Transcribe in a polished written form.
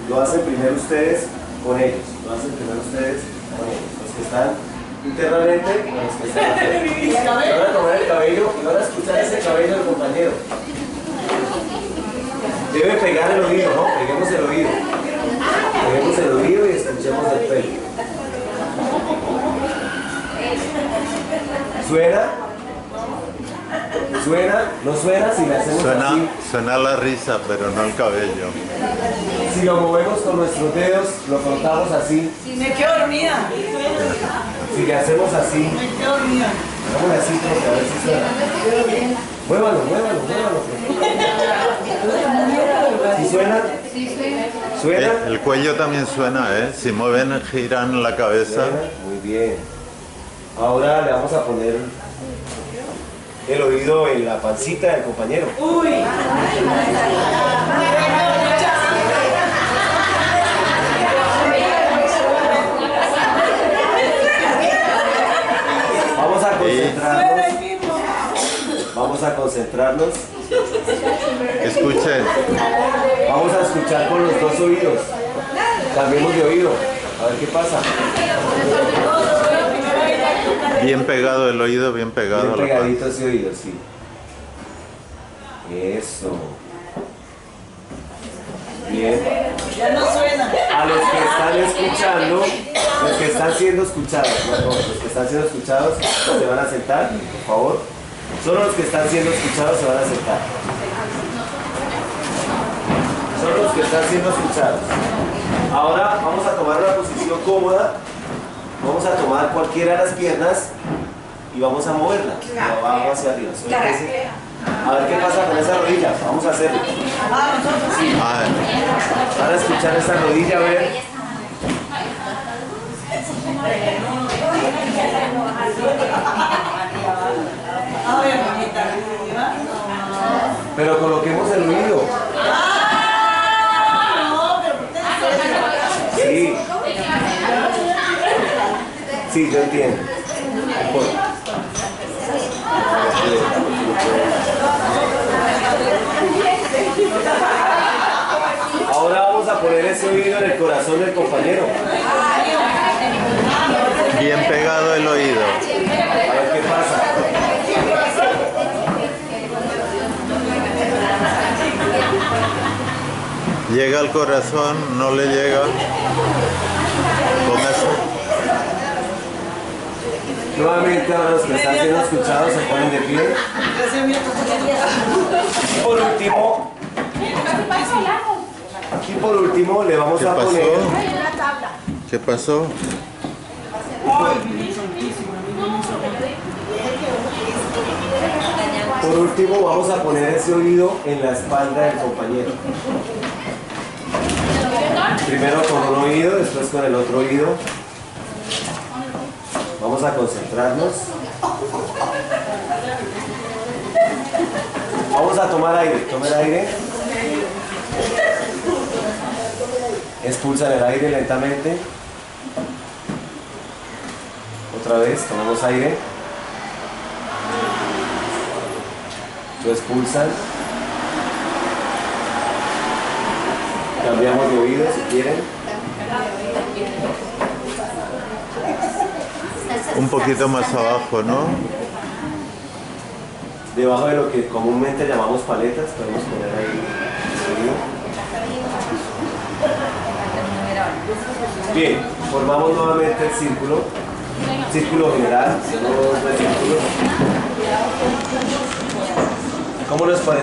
lo hacen primero ustedes con ellos. Lo hacen primero ustedes con ellos. Los que están internamente, los que están afuera. Y van a tomar el cabello y van a escuchar ese cabello del compañero. Debe pegar el oído, ¿no? Peguemos el oído. Peguemos el oído y escuchemos el pelo. ¿Suena? ¿Suena? ¿No suena si le hacemos así? Suena la risa, pero no el cabello. Si lo movemos con nuestros dedos, lo frotamos así. Me quedo dormida. Si le hacemos así, Me quedo dormida. hagámosle así como que a ver si suena. Muévalo, muévalo, muévalo. ¿Si suena? ¿Suena? El cuello también suena, ¿eh? Si mueven, giran la cabeza. Muy bien. Ahora le vamos a poner el oído en la pancita del compañero. Uy. Vamos a concentrarnos. Vamos a concentrarnos. Escuchen. Vamos a escuchar con los dos oídos. Cambiemos de oído. A ver qué pasa. Bien pegado el oído, bien pegado Bien a la pegadito panza. ese oído, sí. Eso. Bien. Ya no suena. A los que están escuchando, los que están siendo escuchados, no, los que están siendo escuchados se van a sentar, por favor. Solo los que están siendo escuchados se van a sentar. Solo los que están siendo escuchados. Ahora vamos a tomar una posición cómoda. Vamos a tomar cualquiera de las piernas y vamos a moverla de abajo hacia arriba. Suéltese. A ver qué pasa con esa rodilla. Vamos a hacerlo. Sí. Ah, Van a escuchar esa rodilla, a ver. A ver, mamita. Pero coloquemos el oído. Sí. Sí, yo entiendo. Ahora vamos a poner ese oído en el corazón del compañero. bien pegado el oído. A ver qué pasa. Llega al corazón, no le llega. Póngase. Nuevamente ahora los que están siendo escuchados se ponen de pie. Y por último le vamos ¿Qué a pasó? poner. ¿Qué pasó? Por último vamos a poner ese oído en la espalda del compañero. Primero con un oído, después con el otro oído. Vamos a concentrarnos. Vamos a tomar aire. Tomen aire. Expulsan el aire lentamente. Otra vez, tomamos aire. Lo expulsan. Cambiamos de oído si quieren. Un poquito más abajo, ¿no? Debajo de lo que comúnmente llamamos paletas, podemos poner ahí el oído. Bien, formamos nuevamente el círculo. Círculo general, no dos círculos. ¿Cómo les parece?